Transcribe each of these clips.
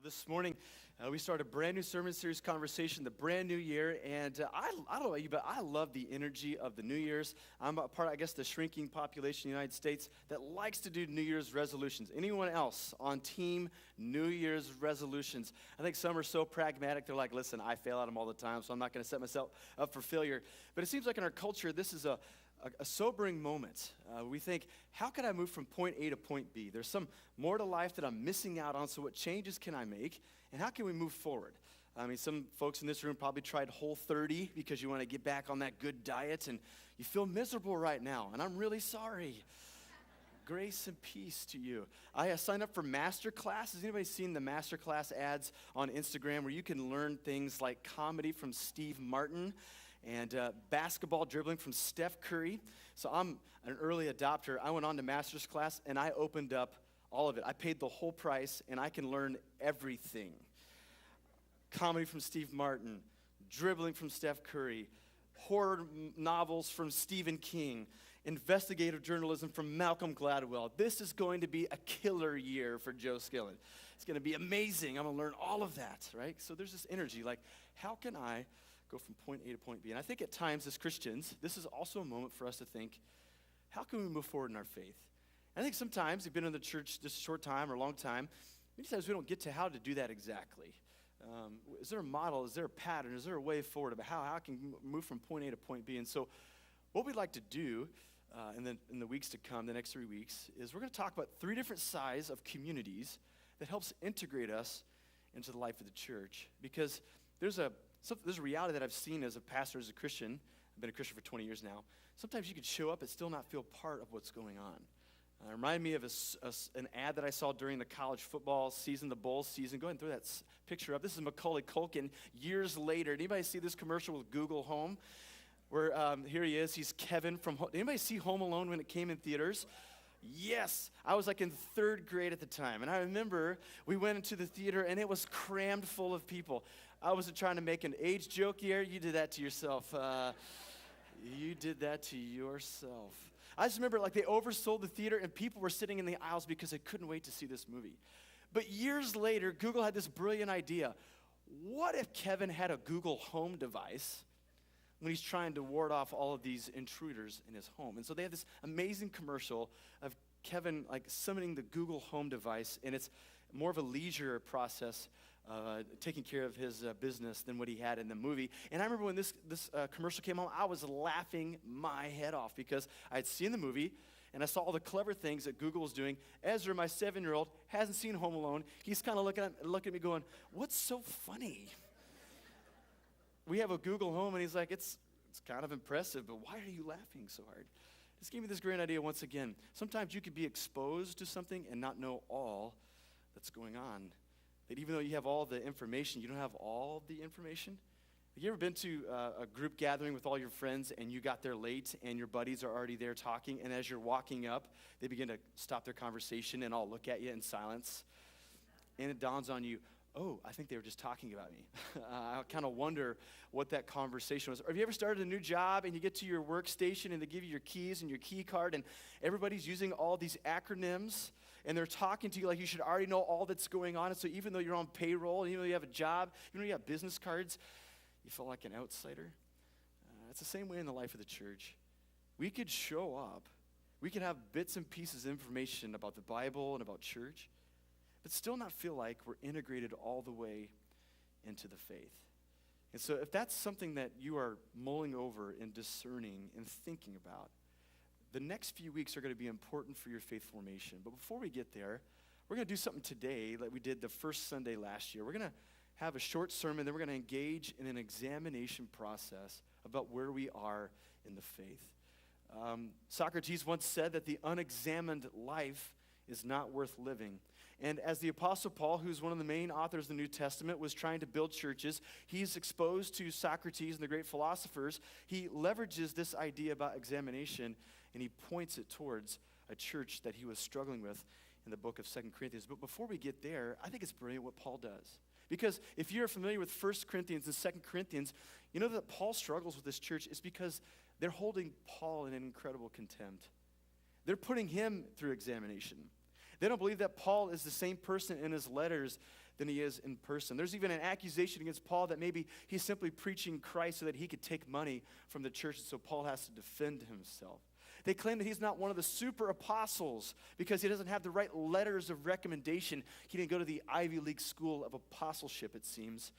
This morning, we start a brand new sermon series conversation, the brand new year, and I don't know about you, but I love the energy of the New Year's. I'm a part, I guess, the shrinking population in the United States that likes to do New Year's resolutions. Anyone else on team New Year's resolutions? I think some are so pragmatic, they're like, listen, I fail at them all the time, so I'm not going to set myself up for failure. But it seems like in our culture, this is a sobering moment. We think, how can I move from point A to point B? There's some more to life that I'm missing out on, so what changes can I make? And how can we move forward? I mean, some folks in this room probably tried Whole30 because you want to get back on that good diet, and you feel miserable right now, and I'm really sorry. Grace and peace to you. I signed up for Masterclass. Has anybody seen the Masterclass ads on Instagram where you can learn things like comedy from Steve Martin and basketball dribbling from Steph Curry? So I'm an early adopter. I went on to Master's Class, and I opened up all of it. I paid the whole price, and I can learn everything. Comedy from Steve Martin, dribbling from Steph Curry, horror novels from Stephen King, investigative journalism from Malcolm Gladwell. This is going to be a killer year for Joe Skillen. It's going to be amazing. I'm going to learn all of that, right? So there's this energy, like, how can I go from point A to point B? And I think at times as Christians, this is also a moment for us to think, how can we move forward in our faith? And I think sometimes, you've been in the church just a short time or a long time, many times we don't get to how to do that exactly. Is there a model? Is there a pattern? Is there a way forward about how I can move from point A to point B? And so what we'd like to do in the weeks to come, the next 3 weeks, is we're going to talk about 3 different sides of communities that helps integrate us into the life of the church. Because there's a reality that I've seen as a pastor, as a Christian. I've been a Christian for 20 years now. Sometimes you could show up and still not feel part of what's going on. It reminded me of an ad that I saw during the college football season, the bowl season. Go ahead and throw that picture up. This is Macaulay Culkin years later. Did anybody see this commercial with Google Home? Where here he is. He's Kevin from Home. Did anybody see Home Alone when it came in theaters? Yes, I was like in 3rd grade at the time, and I remember we went into the theater, and it was crammed full of people. I wasn't trying to make an age joke here. You did that to yourself. You did that to yourself. I just remember like they oversold the theater, and people were sitting in the aisles because they couldn't wait to see this movie. But years later, Google had this brilliant idea. What if Kevin had a Google Home device when he's trying to ward off all of these intruders in his home? And so they have this amazing commercial of Kevin like summoning the Google Home device, and it's more of a leisure process, taking care of his business than what he had in the movie. And I remember when this commercial came on, I was laughing my head off because I had seen the movie, and I saw all the clever things that Google was doing. Ezra, my 7-year-old, hasn't seen Home Alone. He's kind of looking at me going, what's so funny? We have a Google Home, and he's like, it's kind of impressive, but why are you laughing so hard? This gave me this great idea once again. Sometimes you can be exposed to something and not know all that's going on. That even though you have all the information, you don't have all the information. Have you ever been to a group gathering with all your friends and you got there late and your buddies are already there talking, and as you're walking up, they begin to stop their conversation and all look at you in silence? And it dawns on you, oh, I think they were just talking about me. I kind of wonder what that conversation was. Or have you ever started a new job and you get to your workstation and they give you your keys and your key card, and everybody's using all these acronyms and they're talking to you like you should already know all that's going on. And so even though you're on payroll, and even though you have a job, even though you have business cards, you feel like an outsider. It's the same way in the life of the church. We could show up. We could have bits and pieces of information about the Bible and about church, but still not feel like we're integrated all the way into the faith. And so if that's something that you are mulling over and discerning and thinking about, the next few weeks are going to be important for your faith formation. But before we get there, we're going to do something today like we did the first Sunday last year. We're going to have a short sermon, then we're going to engage in an examination process about where we are in the faith. Socrates once said that the unexamined life is not worth living. And as the Apostle Paul, who's one of the main authors of the New Testament, was trying to build churches, he's exposed to Socrates and the great philosophers. He leverages this idea about examination, and he points it towards a church that he was struggling with in the book of 2 Corinthians. But before we get there, I think it's brilliant what Paul does. Because if you're familiar with 1 Corinthians and 2 Corinthians, you know that Paul struggles with this church is because they're holding Paul in an incredible contempt. They're putting him through examination. They don't believe that Paul is the same person in his letters than he is in person. There's even an accusation against Paul that maybe he's simply preaching Christ so that he could take money from the church, and so Paul has to defend himself. They claim that he's not one of the super apostles because he doesn't have the right letters of recommendation. He didn't go to the Ivy League school of apostleship, it seems.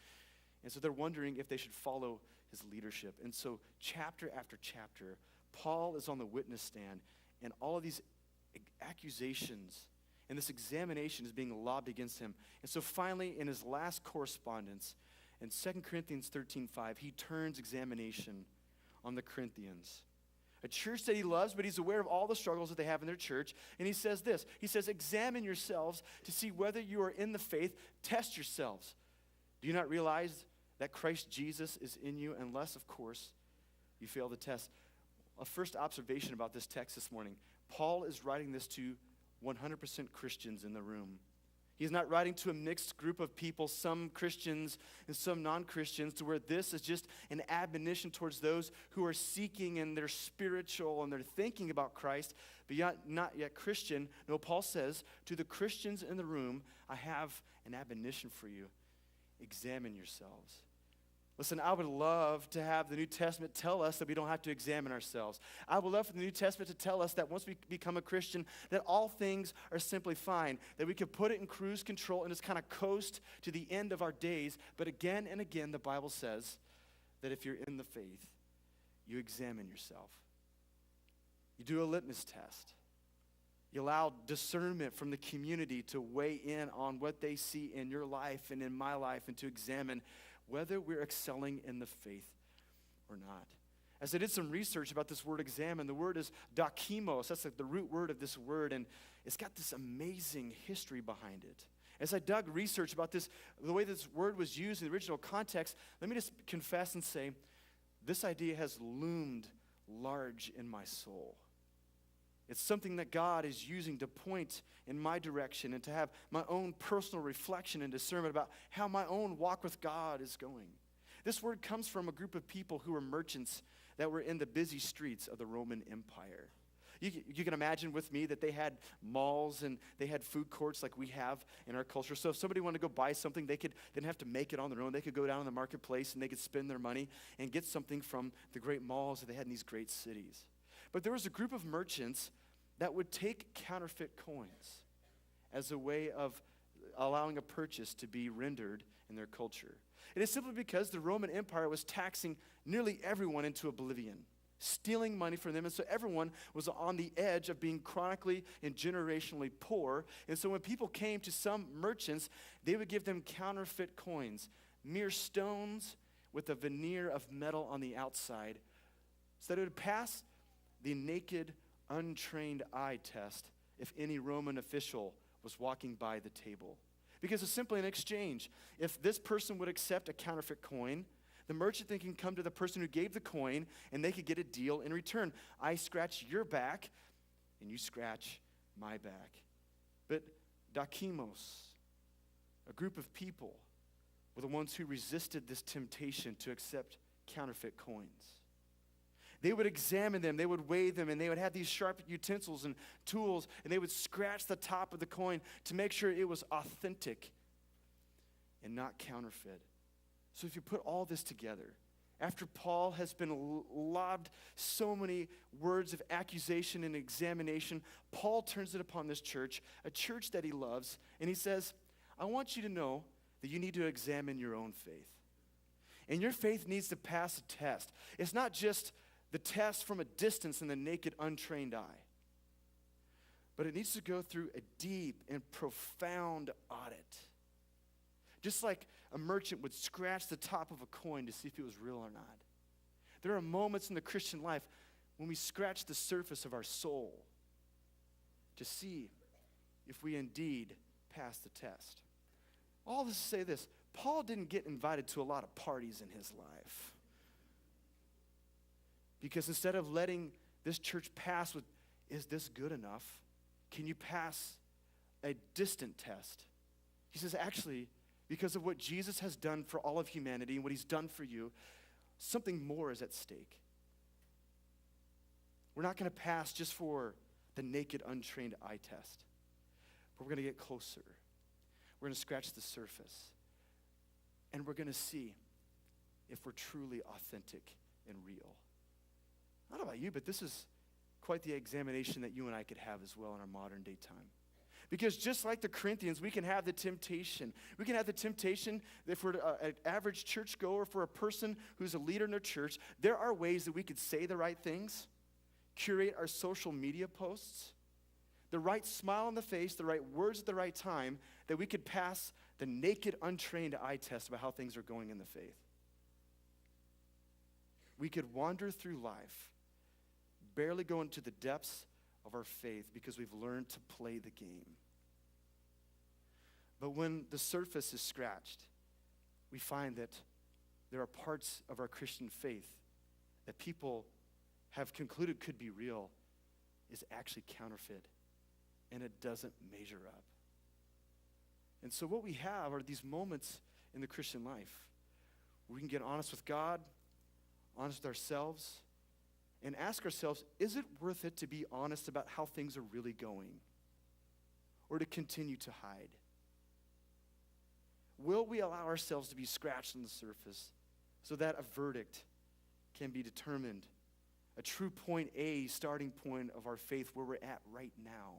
And so they're wondering if they should follow his leadership. And so chapter after chapter, Paul is on the witness stand, and all of these accusations and this examination is being lobbed against him. And so finally, in his last correspondence, in 2 Corinthians 13:5, he turns examination on the Corinthians, a church that he loves, but he's aware of all the struggles that they have in their church. And he says this. He says, examine yourselves to see whether you are in the faith. Test yourselves. Do you not realize that Christ Jesus is in you, unless, of course, you fail the test? A first observation about this text this morning. Paul is writing this to 100% Christians in the room. He's not writing to a mixed group of people, some Christians and some non-Christians, to where this is just an admonition towards those who are seeking and they're spiritual and they're thinking about Christ, but yet not yet Christian. No, Paul says, to the Christians in the room, I have an admonition for you. Examine yourselves. Listen, I would love to have the New Testament tell us that we don't have to examine ourselves. I would love for the New Testament to tell us that once we become a Christian, that all things are simply fine, that we can put it in cruise control and just kind of coast to the end of our days. But again and again, the Bible says that if you're in the faith, you examine yourself. You do a litmus test. You allow discernment from the community to weigh in on what they see in your life and in my life, and to examine whether we're excelling in the faith or not. As I did some research about this word examine, the word is dokimos. That's like the root word of this word, and it's got this amazing history behind it. As I dug research about this, the way this word was used in the original context, let me just confess and say, this idea has loomed large in my soul. It's something that God is using to point in my direction and to have my own personal reflection and discernment about how my own walk with God is going. This word comes from a group of people who were merchants that were in the busy streets of the Roman Empire. You can imagine with me that they had malls and they had food courts like we have in our culture. So if somebody wanted to go buy something, they didn't have to make it on their own. They could go down in the marketplace and they could spend their money and get something from the great malls that they had in these great cities. But there was a group of merchants that would take counterfeit coins as a way of allowing a purchase to be rendered in their culture. It is simply because the Roman Empire was taxing nearly everyone into oblivion, stealing money from them, and so everyone was on the edge of being chronically and generationally poor. And so when people came to some merchants, they would give them counterfeit coins, mere stones with a veneer of metal on the outside, so that it would pass the naked, untrained eye test if any Roman official was walking by the table. Because it's simply an exchange. If this person would accept a counterfeit coin, the merchant then can come to the person who gave the coin and they could get a deal in return. I scratch your back and you scratch my back. But dokimos, a group of people, were the ones who resisted this temptation to accept counterfeit coins. They would examine them, they would weigh them, and they would have these sharp utensils and tools, and they would scratch the top of the coin to make sure it was authentic and not counterfeit. So if you put all this together, after Paul has been lobbed so many words of accusation and examination, Paul turns it upon this church, a church that he loves, and he says, I want you to know that you need to examine your own faith. And your faith needs to pass a test. It's not just the test from a distance in the naked, untrained eye, but it needs to go through a deep and profound audit. Just like a merchant would scratch the top of a coin to see if it was real or not. There are moments in the Christian life when we scratch the surface of our soul to see if we indeed pass the test. All this to say this, Paul didn't get invited to a lot of parties in his life. Because instead of letting this church pass with, is this good enough? Can you pass a distant test? He says, actually, because of what Jesus has done for all of humanity and what he's done for you, something more is at stake. We're not going to pass just for the naked, untrained eye test, but we're going to get closer. We're going to scratch the surface. And we're going to see if we're truly authentic and real. I don't know about you, but this is quite the examination that you and I could have as well in our modern day time. Because just like the Corinthians, we can have the temptation. We can have the temptation if we're an average churchgoer, for a person who's a leader in a church, there are ways that we could say the right things, curate our social media posts, the right smile on the face, the right words at the right time, that we could pass the naked, untrained eye test about how things are going in the faith. We could wander through life, barely go into the depths of our faith because we've learned to play the game. But when the surface is scratched, we find that there are parts of our Christian faith that people have concluded could be real is actually counterfeit, and it doesn't measure up. And so what we have are these moments in the Christian life where we can get honest with God, honest with ourselves, and ask ourselves, is it worth it to be honest about how things are really going, or to continue to hide? Will we allow ourselves to be scratched on the surface so that a verdict can be determined, a true point A, starting point of our faith where we're at right now,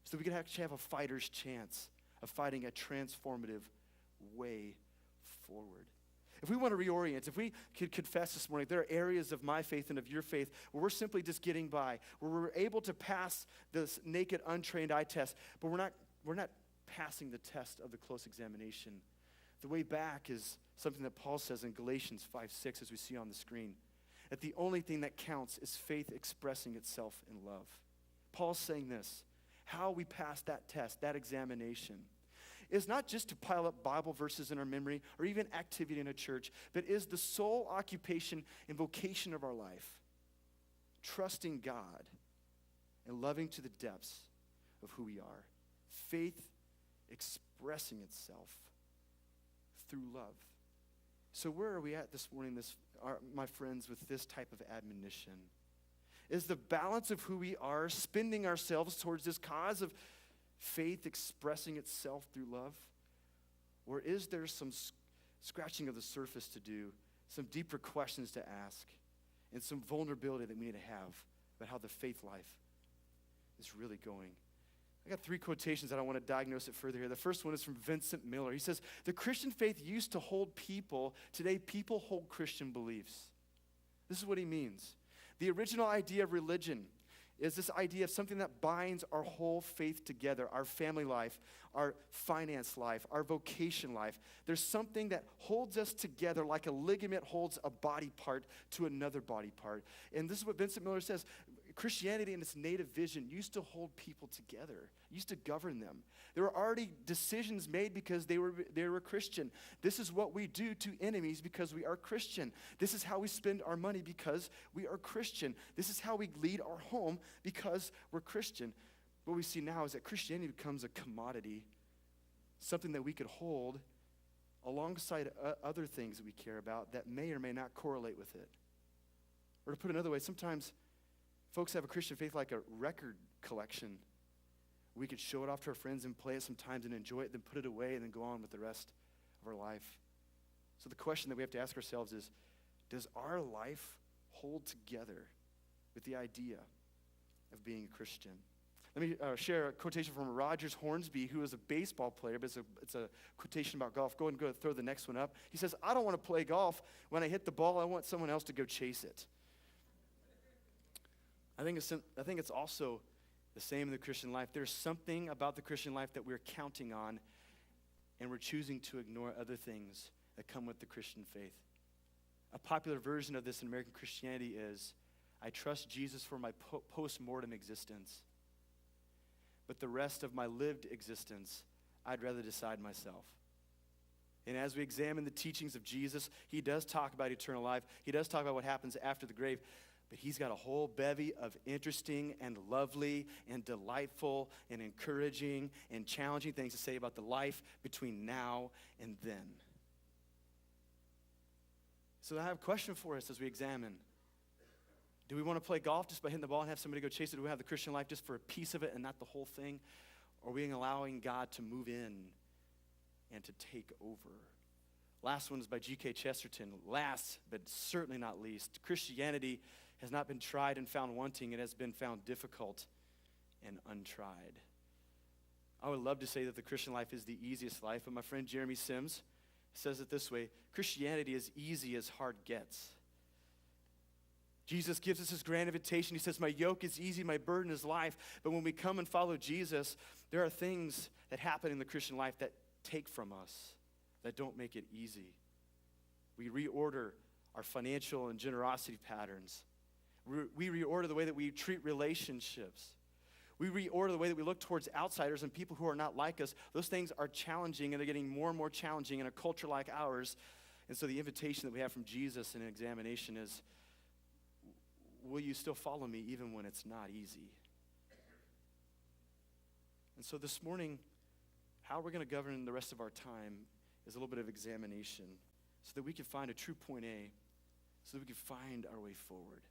so we can actually have a fighter's chance of fighting a transformative way forward? If we want to reorient, if we could confess this morning, there are areas of my faith and of your faith where we're simply just getting by, where we're able to pass this naked, untrained eye test, but we're not passing the test of the close examination. The way back is something that Paul says in Galatians 5:6, as we see on the screen, that the only thing that counts is faith expressing itself in love. Paul's saying this: how we pass that test, that examination, is not just to pile up Bible verses in our memory or even activity in a church, but is the sole occupation and vocation of our life, trusting God and loving to the depths of who we are. Faith expressing itself through love. So where are we at this morning, my friends, with this type of admonition? Is the balance of who we are spending ourselves towards this cause of faith expressing itself through love? Or is there some scratching of the surface to do, some deeper questions to ask, and some vulnerability that we need to have about how the faith life is really going? I got 3 quotations that I want to diagnose it further here. The first one is from Vincent Miller. He says, "The Christian faith used to hold people. Today, people hold Christian beliefs." This is what he means. The original idea of religion is this idea of something that binds our whole faith together, our family life, our finance life, our vocation life. There's something that holds us together like a ligament holds a body part to another body part. And this is what Vincent Miller says. Christianity in its native vision used to hold people together, used to govern them. There were already decisions made because they were Christian. This is what we do to enemies because we are Christian. This is how we spend our money because we are Christian. This is how we lead our home because we're Christian. What we see now is that Christianity becomes a commodity, something that we could hold alongside other things that we care about that may or may not correlate with it. Or to put it another way, sometimes folks have a Christian faith like a record collection. We could show it off to our friends and play it sometimes and enjoy it, then put it away and then go on with the rest of our life. So the question that we have to ask ourselves is, does our life hold together with the idea of being a Christian? Let me share a quotation from Rogers Hornsby, who is a baseball player, but it's a quotation about golf. Go ahead and throw the next one up. He says, "I don't want to play golf. When I hit the ball, I want someone else to go chase it." I think it's also the same in the Christian life. There's something about the Christian life that we're counting on, and we're choosing to ignore other things that come with the Christian faith. A popular version of this in American Christianity is, I trust Jesus for my post-mortem existence, but the rest of my lived existence, I'd rather decide myself. And as we examine the teachings of Jesus, he does talk about eternal life. He does talk about what happens after the grave. But he's got a whole bevy of interesting and lovely and delightful and encouraging and challenging things to say about the life between now and then. So I have a question for us as we examine. Do we want to play golf just by hitting the ball and have somebody go chase it? Do we have the Christian life just for a piece of it and not the whole thing? Or are we allowing God to move in and to take over. Last one is by G.K. Chesterton. Last, but certainly not least, Christianity has not been tried and found wanting. It has been found difficult and untried. I would love to say that the Christian life is the easiest life, but my friend Jeremy Sims says it this way: Christianity is easy as hard gets. Jesus gives us his grand invitation. He says, my yoke is easy, my burden is light. But when we come and follow Jesus, there are things that happen in the Christian life that take from us, that don't make it easy. We reorder our financial and generosity patterns. We reorder the way that we treat relationships. We reorder the way that we look towards outsiders and people who are not like us. Those things are challenging, and they're getting more and more challenging in a culture like ours. And so the invitation that we have from Jesus in an examination is, will you still follow me even when it's not easy? And so this morning, how we're going to govern the rest of our time is a little bit of examination so that we can find a true point A, so that we can find our way forward.